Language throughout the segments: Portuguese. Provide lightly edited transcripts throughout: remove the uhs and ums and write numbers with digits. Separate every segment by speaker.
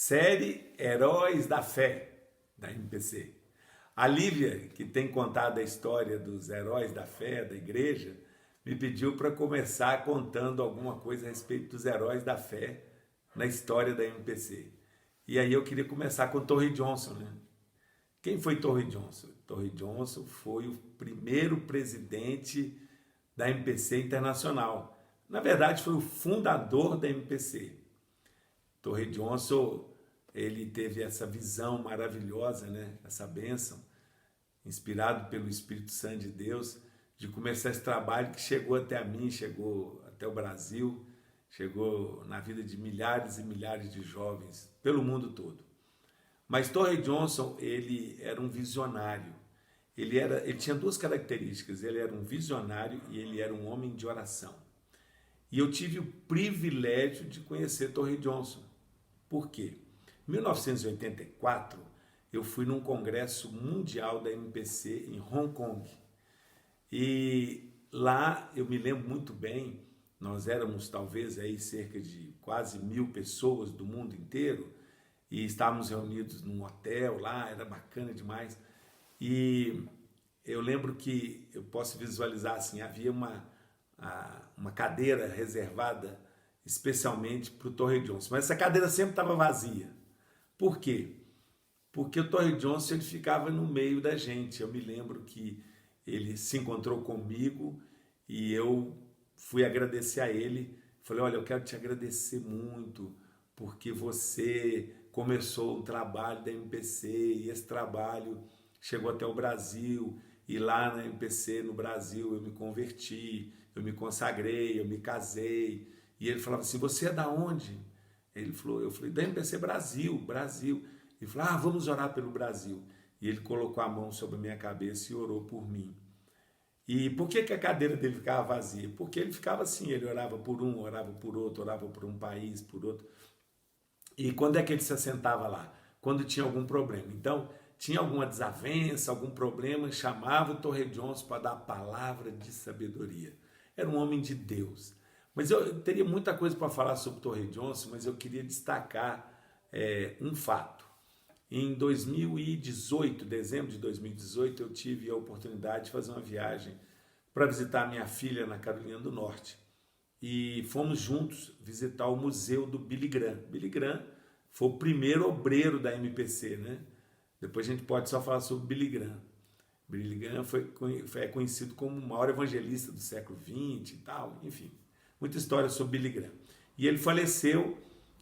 Speaker 1: série Heróis da Fé, da MPC. A Lívia, que tem contado a história dos heróis da fé da igreja, me pediu para começar contando alguma coisa a respeito dos heróis da fé na história da MPC. E aí eu queria começar com Torre Johnson, né? Quem foi Torre Johnson? Torre Johnson foi o primeiro presidente da MPC Internacional. Na verdade, foi o fundador da MPC. Torre Johnson, ele teve essa visão maravilhosa, né? Essa bênção, inspirado pelo Espírito Santo de Deus, de começar esse trabalho que chegou até a mim, chegou até o Brasil, chegou na vida de milhares e milhares de jovens pelo mundo todo. Mas Torre Johnson, ele era um visionário. Ele tinha duas características: ele era um visionário e ele era um homem de oração. E eu tive o privilégio de conhecer Torre Johnson. Por quê? Em 1984, eu fui num congresso mundial da MPC em Hong Kong. E lá eu me lembro muito bem, nós éramos talvez aí cerca de quase 1000 pessoas do mundo inteiro, e estávamos reunidos num hotel lá, era bacana demais. E eu lembro que eu posso visualizar assim, havia uma cadeira reservada especialmente para o Torre Johnson, mas essa cadeira sempre estava vazia. Por quê? Porque o Torre Johnson ele ficava no meio da gente. Eu me lembro que ele se encontrou comigo e eu fui agradecer a ele. Falei, olha, eu quero te agradecer muito porque você começou um trabalho da MPC e esse trabalho chegou até o Brasil, e lá na MPC no Brasil eu me converti, eu me consagrei, eu me casei. E ele falava assim, você é da onde? Ele falou, eu falei, da MPC Brasil. Ele falou, vamos orar pelo Brasil. E ele colocou a mão sobre a minha cabeça e orou por mim. E por que a cadeira dele ficava vazia? Porque ele ficava assim, ele orava por um, orava por outro, orava por um país, por outro. E quando é que ele se assentava lá? Quando tinha algum problema. Então, tinha alguma desavença, algum problema, chamava o Torre Johnson para dar a palavra de sabedoria. Era um homem de Deus. Mas eu teria muita coisa para falar sobre Torre Johnson, mas eu queria destacar um fato. Em 2018, dezembro de 2018, eu tive a oportunidade de fazer uma viagem para visitar minha filha na Carolina do Norte. E fomos juntos visitar o museu do Billy Graham. Billy Graham foi o primeiro obreiro da MPC, né? Depois a gente pode só falar sobre Billy Graham. Billy Graham é conhecido como o maior evangelista do século XX e tal, enfim. Muita história sobre Billy Graham. E ele faleceu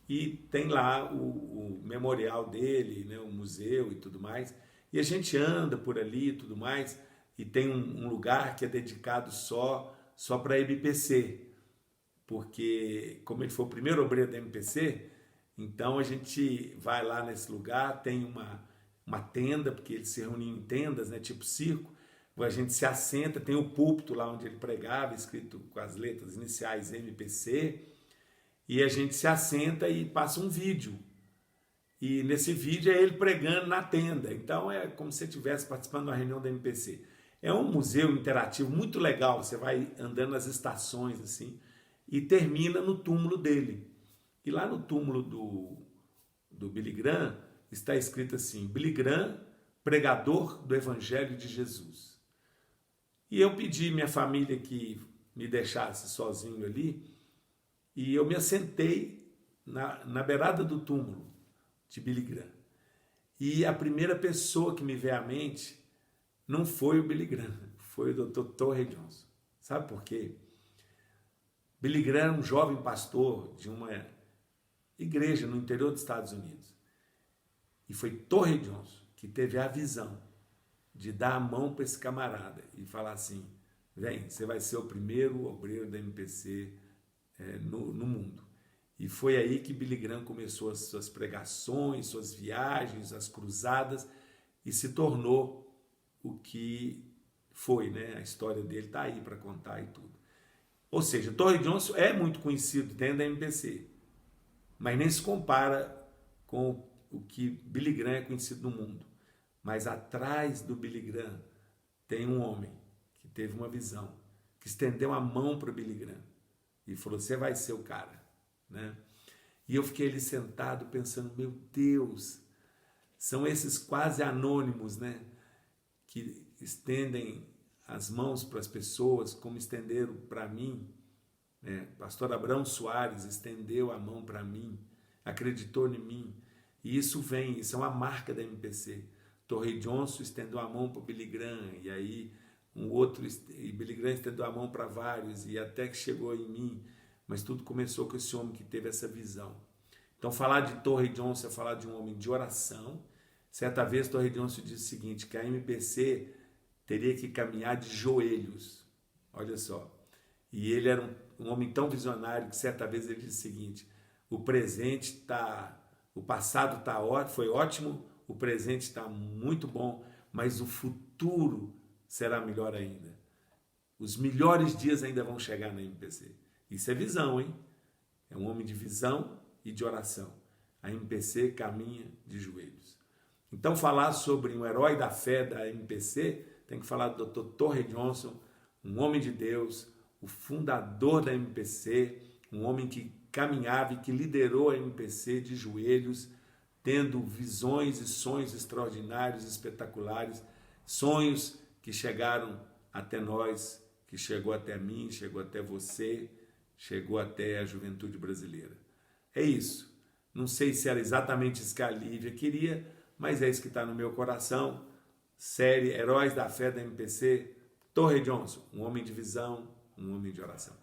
Speaker 1: e tem lá o memorial dele, né, o museu e tudo mais. E a gente anda por ali e tudo mais, e tem um lugar que é dedicado só para a MPC. Porque, como ele foi o primeiro obreiro da MPC, então a gente vai lá nesse lugar, tem uma tenda, porque eles se reuniam em tendas, né, tipo circo. A gente se assenta, tem o púlpito lá onde ele pregava, escrito com as letras iniciais MPC, e a gente se assenta e passa um vídeo. E nesse vídeo é ele pregando na tenda. Então é como se você estivesse participando de uma reunião da MPC. É um museu interativo muito legal, você vai andando nas estações assim, e termina no túmulo dele. E lá no túmulo do Billy Graham está escrito assim, Billy Graham, pregador do Evangelho de Jesus. E eu pedi minha família que me deixasse sozinho ali, e eu me assentei na beirada do túmulo de Billy Graham. E a primeira pessoa que me veio à mente não foi o Billy Graham, foi o Dr. Torre Johnson. Sabe por quê? Billy Graham era um jovem pastor de uma igreja no interior dos Estados Unidos. E foi Torre Johnson que teve a visão de dar a mão para esse camarada e falar assim, vem, você vai ser o primeiro obreiro da MPC no mundo. E foi aí que Billy Graham começou as suas pregações, suas viagens, as cruzadas, e se tornou o que foi, né? A história dele está aí para contar e tudo. Ou seja, Torre Johnson é muito conhecido dentro da MPC, mas nem se compara com o que Billy Graham é conhecido no mundo. Mas atrás do Billy Graham tem um homem que teve uma visão, que estendeu a mão para o Billy Graham e falou, você vai ser o cara, né? E eu fiquei ali sentado pensando, meu Deus, são esses quase anônimos, né? Que estendem as mãos para as pessoas, como estenderam para mim, né? Pastor Abraão Soares estendeu a mão para mim, acreditou em mim, e isso é uma marca da MPC. Torrey Johnson estendeu a mão para o Billy Graham, e aí e Billy Graham estendeu a mão para vários, e até que chegou em mim, mas tudo começou com esse homem que teve essa visão. Então falar de Torrey Johnson é falar de um homem de oração. Certa vez Torrey Johnson disse o seguinte, que a MPC teria que caminhar de joelhos, olha só, e ele era um homem tão visionário que certa vez ele disse o seguinte, o passado foi ótimo, o presente está muito bom, mas o futuro será melhor ainda. Os melhores dias ainda vão chegar na MPC. Isso é visão, hein? É um homem de visão e de oração. A MPC caminha de joelhos. Então falar sobre um herói da fé da MPC, tem que falar do Dr. Torrey Johnson, um homem de Deus, o fundador da MPC, um homem que caminhava e que liderou a MPC de joelhos, tendo visões e sonhos extraordinários, espetaculares, sonhos que chegaram até nós, que chegou até mim, chegou até você, chegou até a juventude brasileira. É isso. Não sei se era exatamente isso que a Lívia queria, mas é isso que está no meu coração. Série Heróis da Fé da MPC, Torrey Johnson, um homem de visão, um homem de oração.